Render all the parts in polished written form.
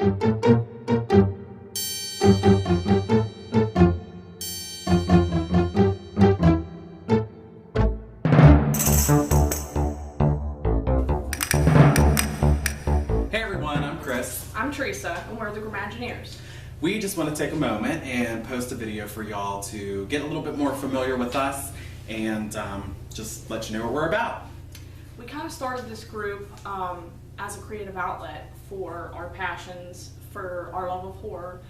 everyone, I'm Chris. I'm Teresa, and we're the Grimagineers. We just want to take a moment and post a video for y'all to get a little bit more familiar with us and just let you know what we're about. We kind of started this group as a creative outlet for our passions, for our love of horror.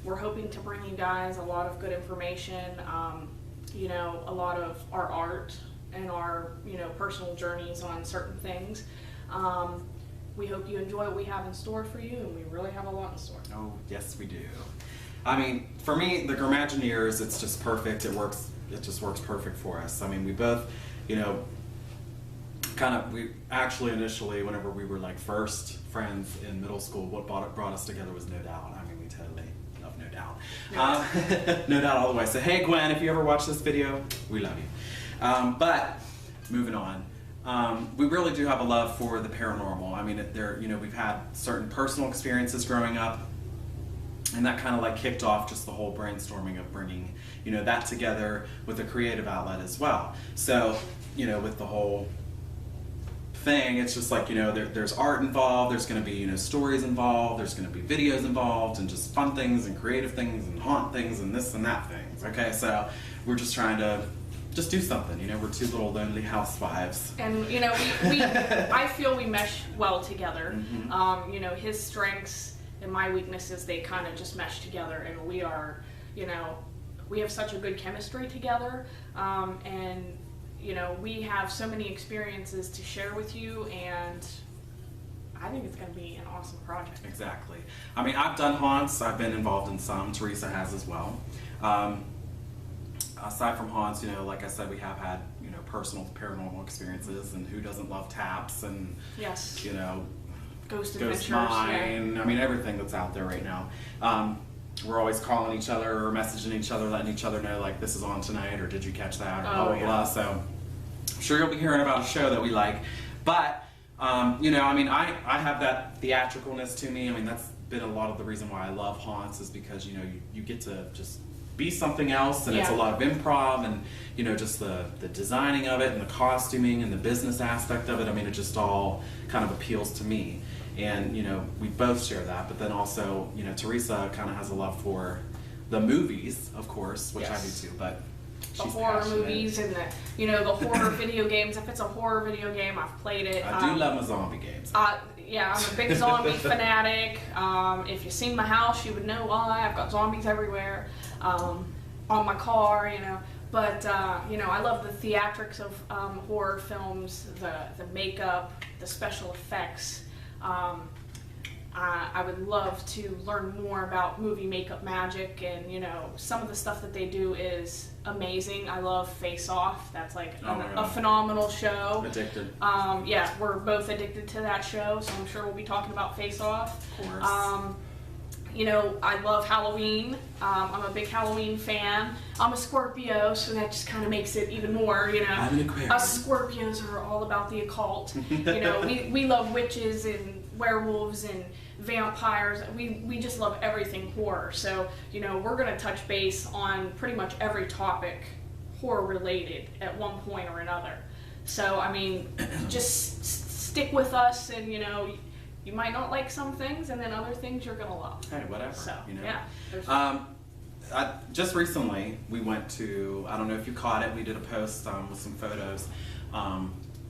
We're hoping to bring you guys a lot of good information, you know, a lot of our art and our, you know, personal journeys on certain things. We hope you enjoy what we have in store for you, and we really have a lot in store. Oh, yes we do. I mean, for me, the Grimagineers, it's just perfect. It just works perfect for us. I mean, we both, you know, we actually initially, whenever we were like first friends in middle school, what brought us together was No Doubt. I mean, we totally love No Doubt. No Doubt all the way. So hey Gwen, if you ever watch this video, we love you. But moving on. We really do have a love for the paranormal. I mean, you know, we've had certain personal experiences growing up, and that kind of like kicked off just the whole brainstorming of bringing, you know, that together with a creative outlet as well. So, you know, with the whole thing, it's just like, you know, there's art involved, there's going to be, you know, stories involved, there's going to be videos involved, and just fun things and creative things and haunt things and this and that things. Okay, so we're just trying to just do something, you know, we're two little lonely housewives. And, you know, I feel we mesh well together. Mm-hmm. You know, his strengths and my weaknesses, they kind of just mesh together, and we are, you know, we have such a good chemistry together, and, you know, we have so many experiences to share with you, and I think it's going to be an awesome project. Exactly. I mean, I've done haunts, I've been involved in some, Teresa has as well. Aside from haunts, you know, like I said, we have had, you know, personal paranormal experiences, and who doesn't love taps and, yes, you know, Ghost Mine, yeah. I mean, everything that's out there right now. We're always calling each other or messaging each other, letting each other know, like, this is on tonight, or did you catch that, or blah, blah, blah. So I'm sure you'll be hearing about a show that we like. But, you know, I mean, I have that theatricalness to me. I mean, that's been a lot of the reason why I love haunts, is because, you know, you get to just be something else, and it's a lot of improv, and, you know, just the designing of it, and the costuming, and the business aspect of it. I mean, it just all kind of appeals to me. And, you know, we both share that, but then also, you know, Teresa kind of has a love for the movies, of course, which I do too, but the she's horror passionate. Movies and the, you know, the horror video games. If it's a horror video game, I've played it. I do love my zombie games. Yeah, I'm a big zombie fanatic. If you've seen my house, you would know why. I've got zombies everywhere, on my car, you know. But, you know, I love the theatrics of horror films, the makeup, the special effects. I would love to learn more about movie makeup magic, and, you know, some of the stuff that they do is amazing. I love Face Off. That's like a phenomenal show. Addicted. Yeah, we're both addicted to that show, so I'm sure we'll be talking about Face Off. Of course. You know, I love Halloween. I'm a big Halloween fan. I'm a Scorpio, so that just kind of makes it even more, you know. I'm an Aquarius. Us Scorpios are all about the occult. You know, we love witches and werewolves and vampires. We just love everything horror. So, you know, we're going to touch base on pretty much every topic horror related at one point or another. So, I mean, just stick with us, and, you know, you might not like some things, and then other things you're gonna love. Hey, whatever. So, you know. Yeah. Just recently, we went to, I don't know if you caught it, we did a post with some photos.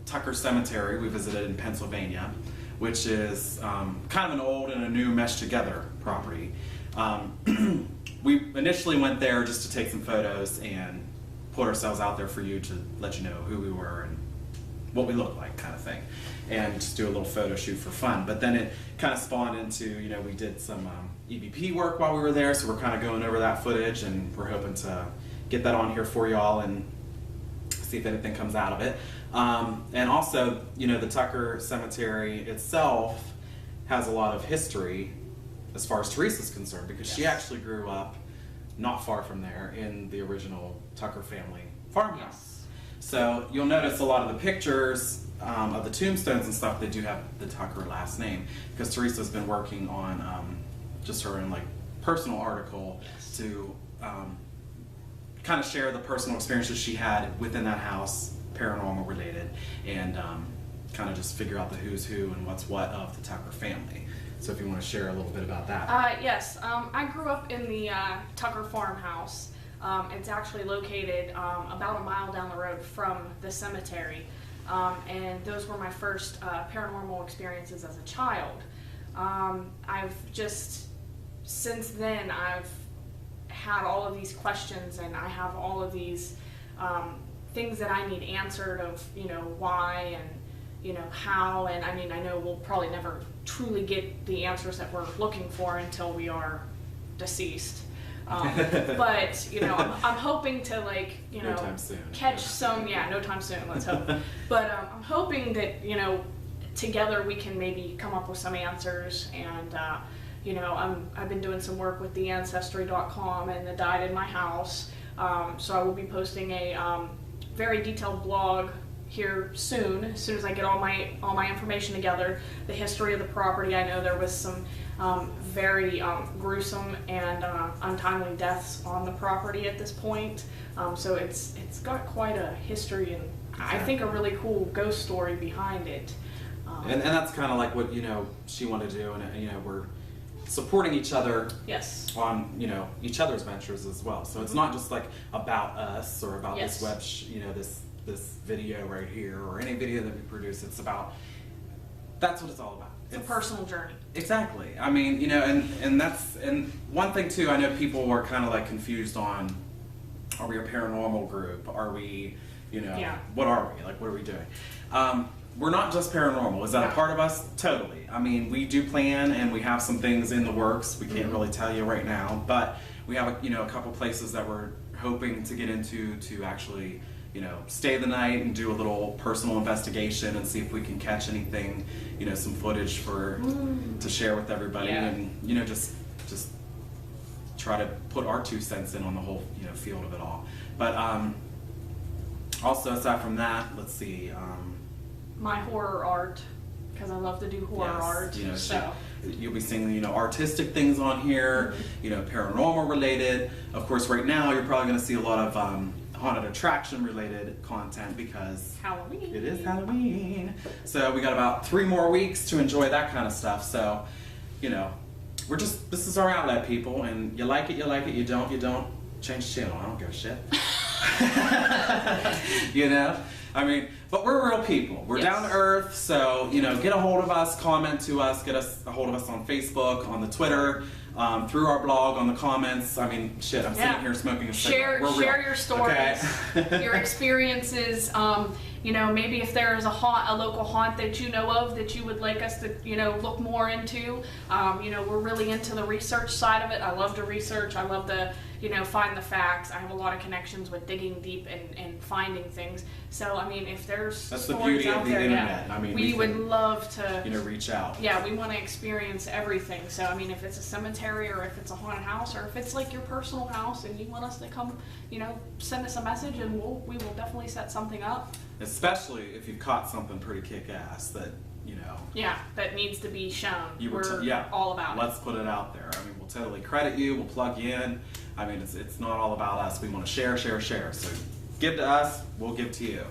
Tucker Cemetery, we visited in Pennsylvania, which is kind of an old and a new meshed together property. We initially went there just to take some photos and put ourselves out there for you, to let you know who we were and what we look like, kind of thing, and just do a little photo shoot for fun. But then it kind of spawned into, you know, we did some EVP work while we were there, so we're kind of going over that footage, and we're hoping to get that on here for y'all and see if anything comes out of it. And also, you know, the Tucker Cemetery itself has a lot of history as far as Teresa's concerned, because she actually grew up not far from there in the original Tucker family farmhouse. So you'll notice a lot of the pictures of the tombstones and stuff, they do have the Tucker last name, because Teresa's been working on just her own like personal article to kind of share the personal experiences she had within that house, paranormal related, and kind of just figure out the who's who and what's what of the Tucker family. So if you want to share a little bit about that. Yes, I grew up in the Tucker farmhouse. It's actually located about a mile down the road from the cemetery. And those were my first paranormal experiences as a child. Since then, I've had all of these questions, and I have all of these things that I need answered of, why and, how, and I mean, I know we'll probably never truly get the answers that we're looking for until we are deceased. But, I'm hoping to, like, No time soon. catch some, no time soon, let's hope. But I'm hoping that, together we can maybe come up with some answers, and, I've been doing some work with theancestry.com and the Died in My House, so I will be posting a very detailed blog here soon, as soon as I get all my information together. The history of the property. I know there was some very gruesome and untimely deaths on the property at this point, so it's got quite a history, and I think a really cool ghost story behind it. And that's kind of like what she wanted to do, and we're supporting each other Yes. on each other's ventures as well. So it's not just like about us or about Yes. this this video right here or any video that we produce. It's about, that's what it's all about. It's a personal journey. Exactly. I mean, and one thing too, I know people are kind of like confused on, are we a paranormal group? Are we, what are we? Like, what are we doing? We're not just paranormal. Is that a part of us? Totally. I mean, we do plan, and we have some things in the works. We can't really tell you right now, but we have a couple places that we're hoping to get into to actually stay the night and do a little personal investigation and see if we can catch anything, some footage to share with everybody, and just try to put our 2 cents in on the whole field of it all. But also aside from that, let's see. My horror art, because I love to do horror art. You'll be seeing artistic things on here, paranormal related. Of course, right now you're probably going to see a lot of haunted attraction related content because Halloween. It is Halloween. So we got about 3 more weeks to enjoy that kind of stuff. So, this is our outlet, people, and you like it, you don't, change the channel. I don't give a shit. I mean, but we're real people. We're down to earth, so, get a hold of us, comment to us, get us a hold of us on Facebook, on the Twitter, through our blog, on the comments. I mean, shit, I'm sitting here smoking a cigarette. Share your stories, your experiences. Maybe if there is a local haunt that you know of that you would like us to, look more into. We're really into the research side of it. I love to research. I love to, find the facts. I have a lot of connections with digging deep and finding things. So, I mean, if there's That's the stories beauty out of the there, internet. I mean, we would love to, reach out. Yeah, we want to experience everything. So, I mean, if it's a cemetery or if it's a haunted house or if it's like your personal house and you want us to come, send us a message and we will definitely set something up. Especially if you've caught something pretty kick-ass that, Yeah, that needs to be shown. We're all about it. Let's put it out there. I mean, we'll totally credit you. We'll plug you in. I mean, it's not all about us. We want to share. So give to us, we'll give to you.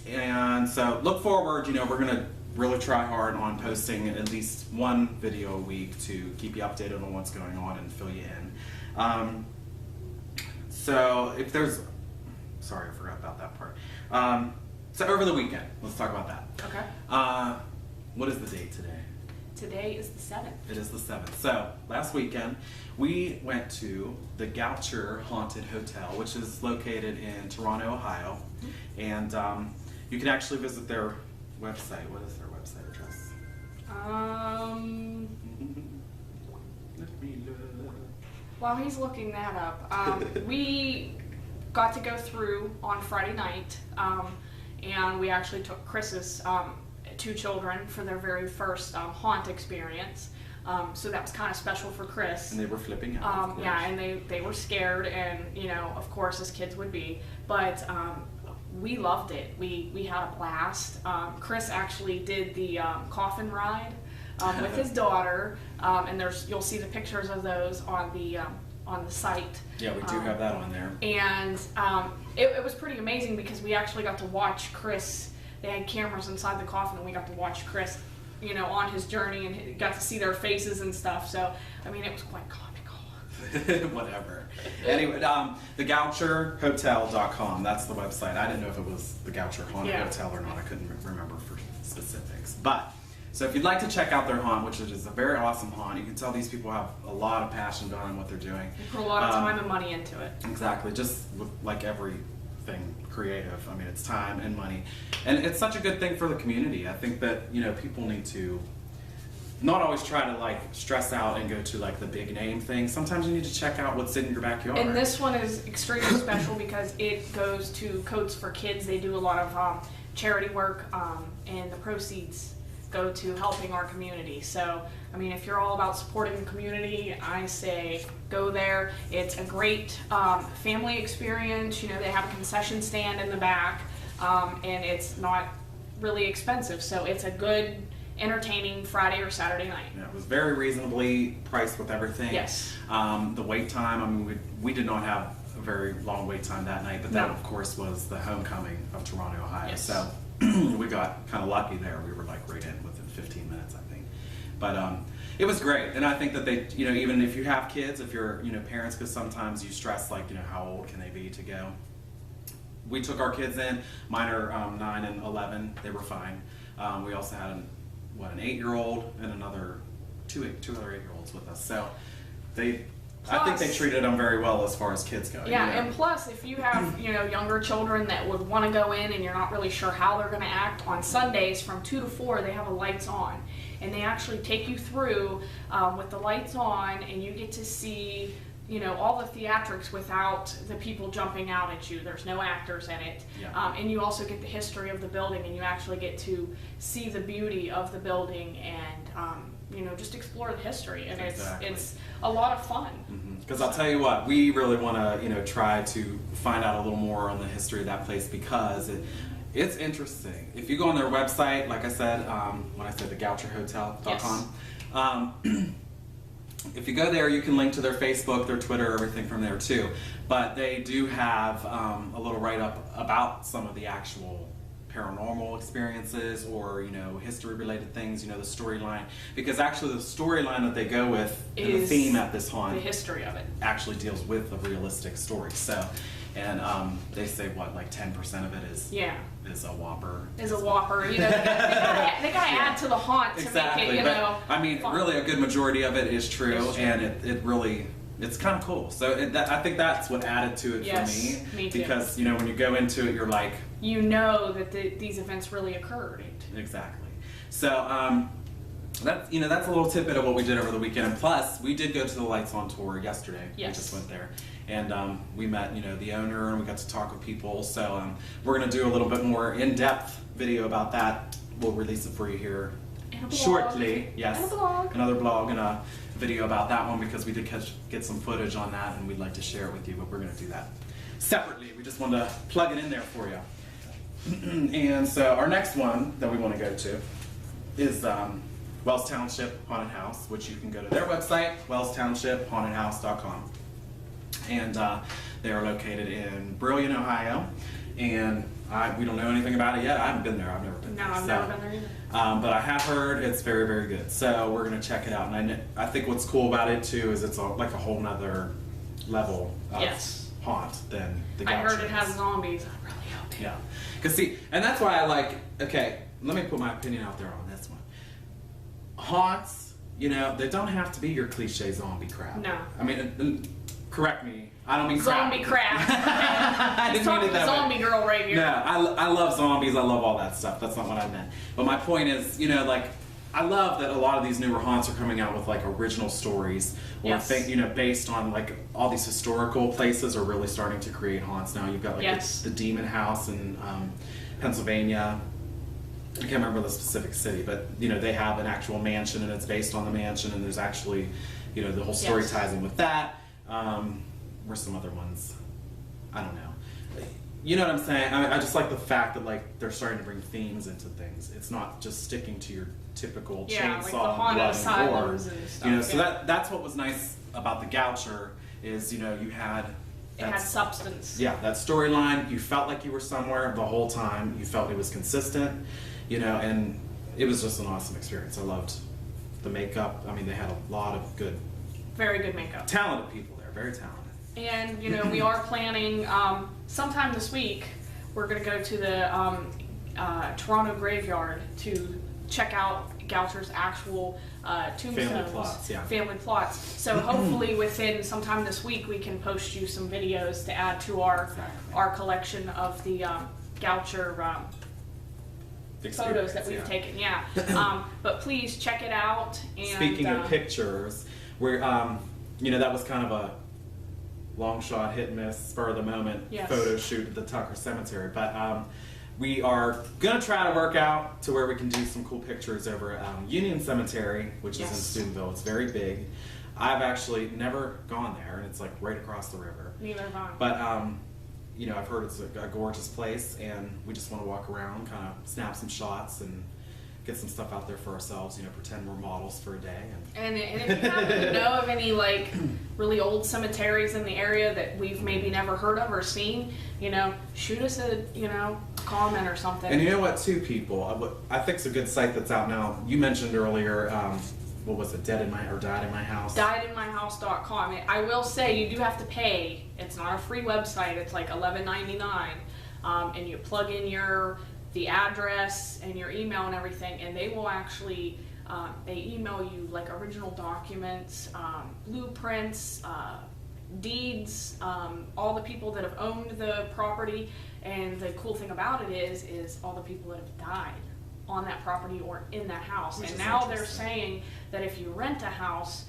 And so look forward. We're going to really try hard on posting at least 1 video a week to keep you updated on what's going on and fill you in. So if there's... Sorry, I forgot about that part. So over the weekend, let's talk about that. Okay. What is the date today? Today is the 7th. It is the 7th. So last weekend, we went to the Goucher Haunted Hotel, which is located in Toronto, Ohio. And you can actually visit their website. What is their website address? Let me look. While he's looking that up, we got to go through on Friday night, and we actually took Chris's 2 children for their very first haunt experience. So that was kind of special for Chris. And they were flipping out. Yeah, and they were scared, and of course as kids would be. But we loved it. We had a blast. Chris actually did the coffin ride with his daughter, and you'll see the pictures of those on the site. Yeah, we do have that on there. And it was pretty amazing because we actually got to watch Chris. They had cameras inside the coffin, and we got to watch Chris, on his journey, and got to see their faces and stuff. So, I mean, it was quite comical. Whatever. Anyway, thegoucherhotel.com, that's the website. I didn't know if it was the Goucher Haunted Hotel or not. I couldn't remember for specifics. But, so if you'd like to check out their haunt, which is a very awesome haunt, you can tell these people have a lot of passion behind what they're doing. They put a lot of time and money into it. Exactly. Just with, like everything creative, I mean, it's time and money. And it's such a good thing for the community. I think that, people need to not always try to like stress out and go to like the big name thing. Sometimes you need to check out what's in your backyard. And this one is extremely special because it goes to Coats for Kids. They do a lot of charity work, and the proceeds go to helping our community. So, I mean, if you're all about supporting the community, I say go there. It's a great family experience. They have a concession stand in the back, and it's not really expensive. So it's a good, entertaining Friday or Saturday night. Yeah, it was very reasonably priced with everything. Yes. The wait time, I mean, we did not have a very long wait time that night, but that, of course, was the homecoming of Toronto, Ohio. Yes. So we got kind of lucky there. We were like right in within 15 minutes, I think. But it was great. And I think that they, even if you have kids, if you're, parents, because sometimes you stress like, how old can they be to go? We took our kids in. Mine are 9 and 11. They were fine. We also had an 8-year-old and another two other 8-year-olds with us. So I think they treated them very well as far as kids go. Yeah, and plus if you have, younger children that would want to go in and you're not really sure how they're going to act, on Sundays from 2 to 4 they have a lights on. And they actually take you through with the lights on, and you get to see all the theatrics without the people jumping out at you. There's no actors in it. Yeah. And you also get the history of the building, and you actually get to see the beauty of the building and, just explore the history. And Exactly. it's a lot of fun. Because I'll tell you what, we really want to, try to find out a little more on the history of that place because it's interesting. If you go on their website, like I said, when I said thegoucherhotel.com, Yes. If you go there, you can link to their Facebook, their Twitter, everything from there too. But they do have a little write-up about some of the actual paranormal experiences or, history-related things, the storyline. Because actually the storyline that they go with, and the theme at this haunt, the history of it, actually deals with a realistic story. So, and they say what, like 10% of it is a whopper. Is a whopper. They gotta add to the haunt to make it, but, I mean, fun. really a good majority of it is true, and it really, it's kind of cool. So I think that's what added to it for me too. Because, when you go into it, you're like... that these events really occurred. Exactly. So, that's a little tidbit of what we did over the weekend. And plus, we did go to the Lights On tour yesterday. Yes. We just went there. And we met, the owner, and we got to talk with people. So we're going to do a little bit more in-depth video about that. We'll release it for you here shortly. Yes. And a blog. Another blog and a video about that one because we did get some footage on that, and we'd like to share it with you, but we're going to do that separately. We just wanted to plug it in there for you. And so our next one that we want to go to is Wells Township Haunted House, which you can go to their website, wellstownship.hauntedhouse.com. And they are located in Brillion, Ohio. And we don't know anything about it yet. I haven't been there. I've never been there. No, I've never been there either. But I have heard it's very, very good. So we're going to check it out. And I think what's cool about it, too, is it's like a whole nother level of haunt than the I Goucher heard it has is. zombies. I really hope it. Yeah. Because see, and that's why I like, okay, let me put my opinion out there on this one. Haunts, they don't have to be your cliche zombie crap. No. I mean, correct me. I don't mean Zombie crap. I didn't mean it that way. Zombie girl right here. No, I love zombies. I love all that stuff. That's not what I meant. But my point is, I love that a lot of these newer haunts are coming out with like original stories, or based on like all these historical places are really starting to create haunts now. You've got like the Demon House in Pennsylvania. I can't remember the specific city, but they have an actual mansion and it's based on the mansion, and there's actually, the whole story ties in with that. Where's some other ones? I don't know. you know what I'm saying? I just like the fact that like they're starting to bring themes into things. It's not just sticking to your typical Yeah, like the chainsaw haunted blood and gore. asylums and stuff. You know, so yeah. that's what was nice about the Goucher is, you know, you had It had substance. yeah, that storyline. You felt like you were somewhere the whole time. You felt it was consistent, you know, and it was just an awesome experience. I loved the makeup. I mean, they had a lot of good, Very good makeup. talented people there. Very talented. And, you know, we are planning sometime this week, we're going to go to the Toronto graveyard to check out Goucher's actual tombstones. Family plots, yeah. Family plots. So hopefully within sometime this week we can post you some videos to add to our collection of the Goucher photos that we've taken. Yeah. But please check it out. And, Speaking of pictures, we're you know, that was kind of a long shot, hit and miss, spur of the moment Yes. photo shoot at the Tucker Cemetery. But we are gonna try to work out to where we can do some cool pictures over at Union Cemetery, which Yes. is in Steubenville. It's very big. I've actually never gone there, and it's like right across the river. Neither have I. But you know, I've heard it's a gorgeous place, and we just want to walk around, kind of snap some shots, and get some stuff out there for ourselves. You know, pretend we're models for a day. And if you happen to know of any like really old cemeteries in the area that we've maybe never heard of or seen, you know, shoot us a comment or something. And you know what, too, people? I think it's a good site that's out now. You mentioned earlier, what was it, Died in My House? Diedinmyhouse.com. I will say you do have to pay. It's not a free website. It's like $11.99, and you plug in the address and your email and everything, and they will actually they email you like original documents, blueprints, deeds, all the people that have owned the property. And the cool thing about it is all the people that have died on that property or in that house. Which and is now they're interesting. saying that if you rent a house,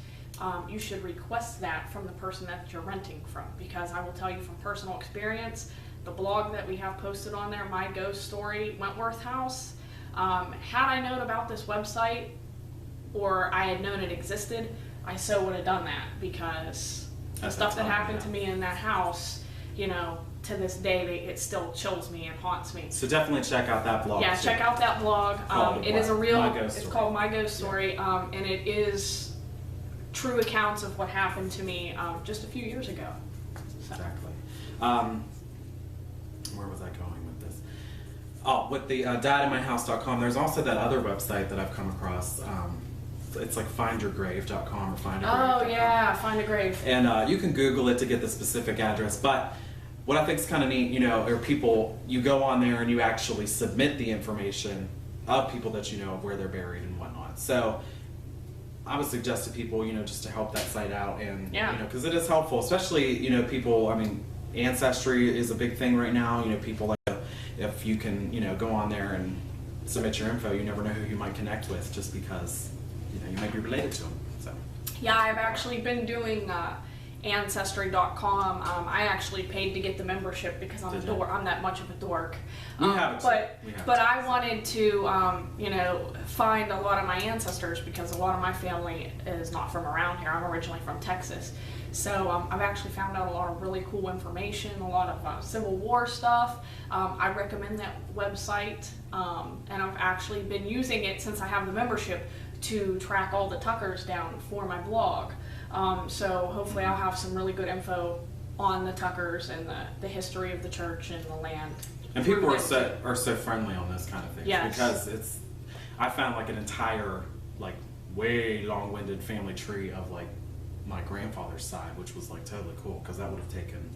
you should request that from the person that you're renting from. Because I will tell you from personal experience, the blog that we have posted on there, My Ghost Story Wentworth House, had I known about this website or I had known it existed, I so would have done that, because the stuff that happened to me in that house, you know, to this day, it still chills me and haunts me. So definitely check out that blog. Yeah, too. check out that blog. It is a real, it's called My Ghost Story, and it is true accounts of what happened to me just a few years ago. So. Exactly. Where was I going with this? Oh, with the diedinmyhouse.com, there's also that other website that I've come across. It's like findyourgrave.com or findyourgrave.com. Oh yeah, Find a Grave. And you can Google it to get the specific address. But what I think is kind of neat, you know, are people, you go on there and you actually submit the information of people that you know of where they're buried and whatnot. So I would suggest to people, you know, just to help that site out, and you know, because it is helpful, especially, you know, people. I mean, Ancestry is a big thing right now. You know, people like, if you can, you know, go on there and submit your info, you never know who you might connect with, just because, you know, you might be related to them. So yeah, I've actually been doing Ancestry.com. I actually paid to get the membership because I'm I'm that much of a dork. We have it. But I wanted to, you know, find a lot of my ancestors, because a lot of my family is not from around here. I'm originally from Texas. So I've actually found out a lot of really cool information, a lot of Civil War stuff. I recommend that website, and I've actually been using it since I have the membership to track all the Tuckers down for my blog. So hopefully I'll have some really good info on the Tuckers and the history of the church and the land. And people are so friendly on this kind of thing. Yes. Because I found like an entire, like, way long-winded family tree of like my grandfather's side, which was like totally cool, because that would have taken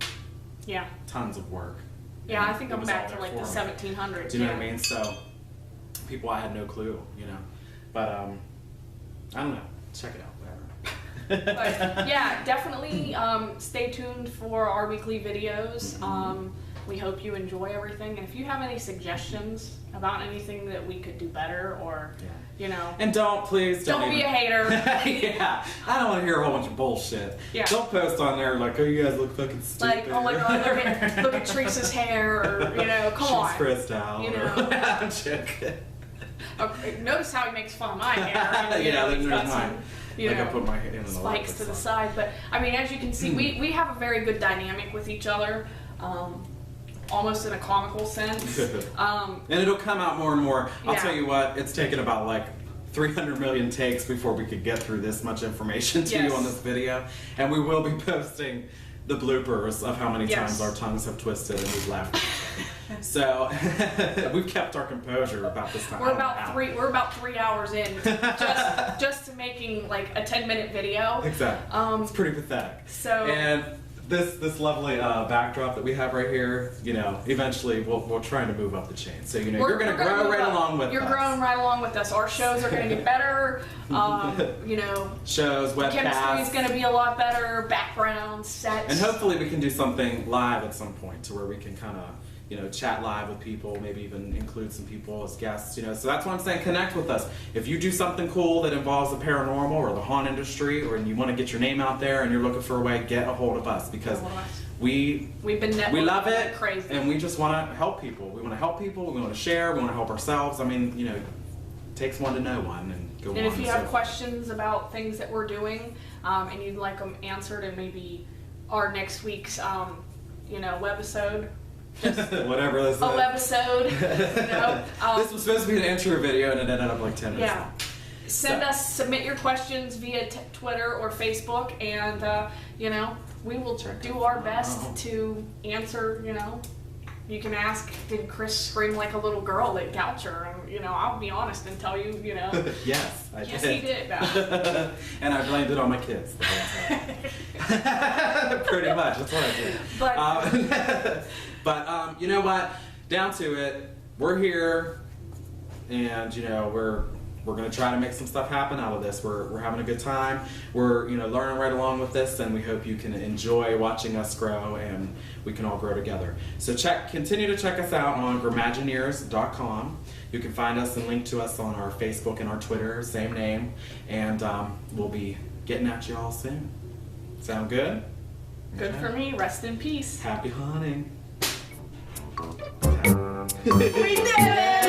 tons of work. Yeah, And I think it I'm was back all to like there the for 'em. 1700s. Do you know what I mean? So people, I had no clue, you know. But I don't know. Check it out. Whatever. But yeah, definitely stay tuned for our weekly videos. We hope you enjoy everything, and if you have any suggestions about anything that we could do better, or you know, and please don't be a hater. Yeah, I don't want to hear a whole bunch of bullshit. Yeah. Don't post on there like, oh, you guys look fucking stupid. Like, oh my god, look at Teresa's hair, or you know, come on. She's stressed out. You know. Check. Okay, notice how he makes fun of my hair. Yeah, he's got there's mine. You know, I put my hand in the spikes to the side. But I mean, as you can see, we have a very good dynamic with each other. almost in a comical sense. And it'll come out more and more. I'll Yeah. tell you what, it's taken about like 300 million takes before we could get through this much information to you Yes. on this video. And we will be posting the bloopers of how many Yes. times our tongues have twisted and we've laughed at each other. So we've kept our composure about this time. We're about 3 hours in just to making like a 10-minute video. Exactly. It's pretty pathetic. So And this lovely backdrop that we have right here, you know, eventually we're trying to move up the chain. So, you know, you're going to grow right along with us. You're growing right along with us. Our shows are going to get better. You know, Shows, chemistry is webcasts. going to be a lot better. Background sets. And hopefully we can do something live at some point to where we can kind of, you know, chat live with people, maybe even include some people as guests, you know. So that's what I'm saying, connect with us. If you do something cool that involves the paranormal or the haunt industry, or you want to get your name out there and you're looking for a way, get a hold of us, because we've been networking, we love it, crazy. And we just want to help people. We want to help people, we want to share, we want to help ourselves. I mean, you know, it takes one to know one, and go on. And if you have questions about things that we're doing, and you'd like them answered in maybe our next week's, you know, webisode, whatever this is. Webisode, you know. This was supposed to be an intro video, and it ended up like 10 minutes long. Submit your questions via Twitter or Facebook, and you know, we will do our best to answer. You know, you can ask, did Chris scream like a little girl at Goucher? And, you know, I'll be honest and tell you, you know. Yes, I yes, did. he did. And I blamed it on my kids. Pretty much, that's what I did. But you know what? Down to it, we're here, and you know we're going to try to make some stuff happen out of this. We're having a good time. We're learning right along with this, and we hope you can enjoy watching us grow, and we can all grow together. So continue to check us out on Grimagineers.com. You can find us and link to us on our Facebook and our Twitter, same name, and we'll be getting at you all soon. Sound good? Good for me. Rest in peace. Happy hunting. We did it!